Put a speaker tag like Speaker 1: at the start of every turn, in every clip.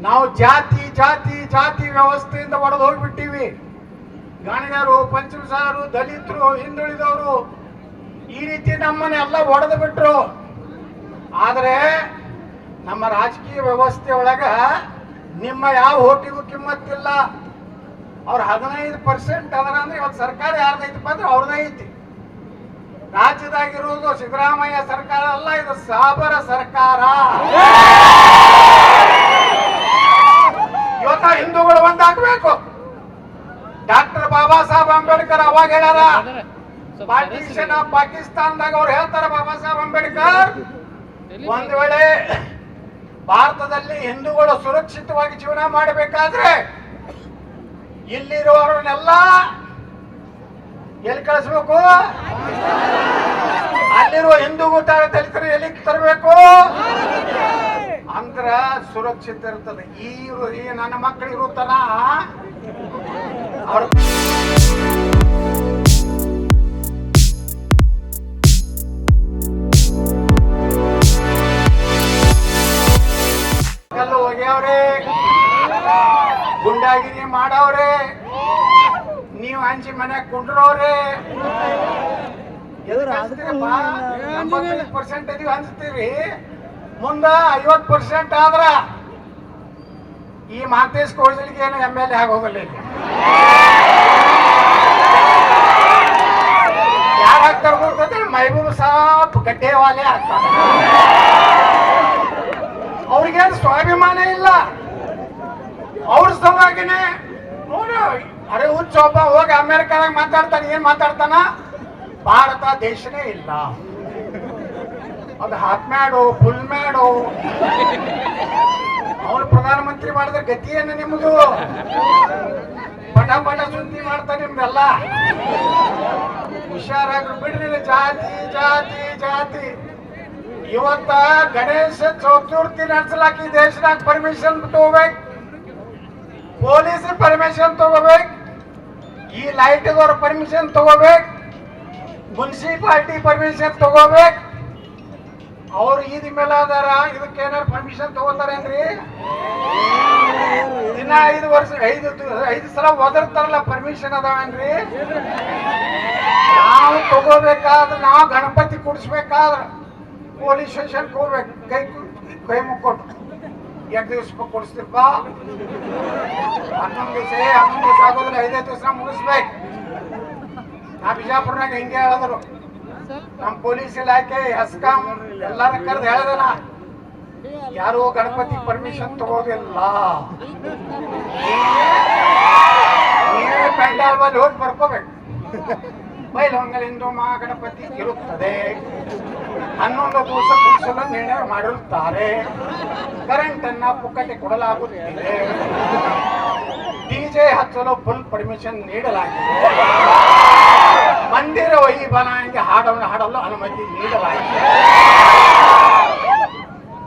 Speaker 1: ನಾವು ಜಾತಿ ಜಾತಿ ಜಾತಿ ವ್ಯವಸ್ಥೆಯಿಂದ ಒಡೆದು ಹೋಗ್ಬಿಟ್ಟಿವಿ. ಗಣಿಗರು, ಪಂಚಮಸಾಲರು, ದಲಿತರು, ಹಿಂದುಳಿದವರು ಈ ರೀತಿ ನಮ್ಮನ್ನೆಲ್ಲ ಒಡೆದು ಬಿಟ್ರು. ಆದರೆ ನಮ್ಮ ರಾಜಕೀಯ ವ್ಯವಸ್ಥೆ ಒಳಗ ನಿಮ್ಮ ಯಾವ ಓಟಿಗೂ ಕಿಮ್ಮತ್ತಿಲ್ಲ. ಅವ್ರು 15% ಅದರ ಅಂದ್ರೆ ಇವತ್ತು ಸರ್ಕಾರ ಯಾರ್ದೈತಪ್ಪ ಅಂದ್ರೆ ಅವ್ರದೇ ಐತಿ. ರಾಜ್ಯದಾಗಿರುವುದು ಸಿದ್ದರಾಮಯ್ಯ ಸರ್ಕಾರ ಅಲ್ಲ, ಇದು ಸಾಬರ ಸರ್ಕಾರ. ಇವತ್ತ ಹಿಂದೂಗಳು ಒಂದಾಗಬೇಕು. ಡಾಕ್ಟರ್ ಬಾಬಾ ಸಾಹೇಬ್ ಅಂಬೇಡ್ಕರ್ ಅವಾಗ ಹೇಳ್ಯಾರ, ಪಾರ್ಟಿಷನ್ ಆಫ್ ಪಾಕಿಸ್ತಾನದಾಗ ಅವ್ರು ಹೇಳ್ತಾರ, ಬಾಬಾ ಸಾಹೇಬ್ ಅಂಬೇಡ್ಕರ್ ಒಂದ್ ವೇಳೆ ಭಾರತದಲ್ಲಿ ಹಿಂದೂಗಳು ಸುರಕ್ಷಿತವಾಗಿ ಜೀವನ ಮಾಡಬೇಕಾದ್ರೆ ಇಲ್ಲಿರುವವರನ್ನೆಲ್ಲ ಎಲ್ಲಿ ಕಳಿಸ್ಬೇಕು? ಅಲ್ಲಿರುವ ಹಿಂದೂ ದಲಿತರು ಎಲ್ಲಿ ತರಬೇಕು ಅಂದ್ರ ಸುರಕ್ಷಿತ ಇರ್ತದೆ. ಈ ನನ್ನ ಮಕ್ಕಳು ಇರುತ್ತಾರ ಅವ್ರ ಕಲ್ಲು ಹೋಗ್ಯಾವ್ರೆ, ಗುಂಡಾಗಿರಿ ಮಾಡವ್ರೆ, ನೀವು ಹಂಚಿ ಮನ್ಯಾಗ ಕುಂಡ್ರವ್ರೆ. 95% ಇದೀವಿ ಹಂಚ್ತೀವಿ, ಮುಂದ 50% ಆದ್ರ ಈ ಮಾತೇಶ್ ಕೋಳ್ಜಲಿಗೆ ಏನು MLA ಆಗೋದಿಲ್ಲ. ಯಾರು ಆಗ್ತಾರೆ ಗೊತ್ತಂದ್ರೆ ಮೈಬೂಬ್ ಸಾಬ್ ಗಡ್ಡೆವಾಲೆ ಆಗ್ತಾರೆ. ಅವ್ರಿಗೇನು ಸ್ವಾಭಿಮಾನ ಇಲ್ಲ. ಅವ್ರ ಸಲುವಾಗಿನೇ ನೋಡು, ಅರೆ ಹುಚ್ಚ ಒಬ್ಬ ಹೋಗಿ ಅಮೆರಿಕಾದಾಗ ಮಾತಾಡ್ತಾನೆ. ಏನ್ ಮಾತಾಡ್ತಾನ? ಭಾರತ ದೇಶನೇ ಇಲ್ಲ, ಅದು ಹಾಫ್ ಮ್ಯಾಡು ಫುಲ್ ಮ್ಯಾಡು. ಅವನು ಪ್ರಧಾನಮಂತ್ರಿ ಮಾಡಿದ್ರೆ ಗತಿ ಏನು ನಿಮ್ದು? ಪಟ ಪಟ ಸುದ್ದಿ ಮಾಡ್ತಾ ನಿಮ್ದೆಲ್ಲ. ಹುಷಾರಾಗ್ರು ಬಿಡ್ರಿ. ಜಾತಿ ಜಾತಿ ಜಾತಿ. ಇವತ್ತ ಗಣೇಶ ಚತುರ್ಥಿ ನಡೆಸಲಾಕಿ ದೇಶದಾಗ ಪರ್ಮಿಷನ್ ತಗೋಬೇಕು, ಪೊಲೀಸ್ ಪರ್ಮಿಷನ್ ತಗೋಬೇಕು, ಈ ಲೈಟ್ದವ್ರ ಪರ್ಮಿಷನ್ ತಗೋಬೇಕು, ಮುನ್ಸಿಪಾಲಿಟಿ ಪರ್ಮಿಷನ್ ತಗೋಬೇಕು. ಅವ್ರು ಈದ್ ಮೇಲೆ ಅದಾರ, ಇದಕ್ಕೇನಾರು ಪರ್ಮಿಷನ್ ತಗೋತಾರೇನ್ರಿ? ದಿನ 5 ವರ್ಷ 5 ಸಲ ಒದರ್ತಾರಲ್ಲ, ಪರ್ಮಿಷನ್ ಅದಾವೇನ್ರಿ? ನಾವು ತಗೋಬೇಕಾದ್ರೆ, ನಾವು ಗಣಪತಿ ಕೂಡಿಸ್ಬೇಕಾದ್ರೆ ಪೊಲೀಸ್ ಸ್ಟೇಷನ್ ಹೋಗ್ಬೇಕು, ಕೈ ಮುಕ್ಕೊಟ್ಟು 2 ದಿವಸ ಕೊಡಿಸ್ತಿಪ್ಪ. 11 ದಿವಸ ಆಗೋದಿಲ್ಲ, 5 ದಿವಸ ಮುಗಿಸ್ಬೇಕು. ನಾ ಬಿಜಾಪುರ್ನಾಗ ಹಿಂಗೆ ಹೇಳಿದ್ರು, ನಮ್ಮ ಪೊಲೀಸ್ ಇಲಾಖೆ ಹೆಸ್ಕಾಂ ಎಲ್ಲಾರ ಕರೆದು ಹೇಳದಲ್ಲ, ಯಾರು ಗಣಪತಿ ಪರ್ಮಿಷನ್ ತಗೋದಿಲ್ಲ. ನೀವೇ ಪೆಂಡಾಲ್ ಬಲ್ಲಿ ಹೋಗಿ ಬರ್ಕೋಬೇಕು. ಬೈಲಹೊಂಗಲಿಂದು ಮಹಾಗಣಪತಿ ಇರುತ್ತದೆ. 11 ದಿವಸ ಕೂಡಿಸಲು ನಿರ್ಣಯ ಮಾಡಿರುತ್ತಾರೆ. ಕರೆಂಟ್ ಅನ್ನ ಪುಕ್ಕಟೆ ಕೊಡಲಾಗುತ್ತಿದೆ. DJ ಹಚ್ಚಲು ಫುಲ್ ಪರ್ಮಿಷನ್ ನೀಡಲಾಗಿದೆ. ಮಂದಿರ ವೈಭವನಿಗೆ ಹಾಡಲು ಅನುಮತಿ ನೀಡಲಾಗಿದೆ.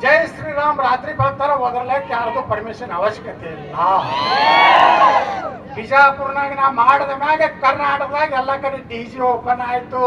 Speaker 1: ಜೈ ಶ್ರೀರಾಮ್ ರಾತ್ರಿ ಬರ್ತಾರ, ಓದರ್ಲಕ್ಕೆ ಯಾರ್ದು ಪರ್ಮಿಷನ್ ಅವಶ್ಯಕತೆ ಇಲ್ಲ. ಬಿಜಾಪುರ್ನಾಗ ನಾ ಮಾಡಿದ ಮ್ಯಾಗ ಕರ್ನಾಟಕದಾಗ ಎಲ್ಲ ಕಡೆ DJ ಓಪನ್ ಆಯ್ತು.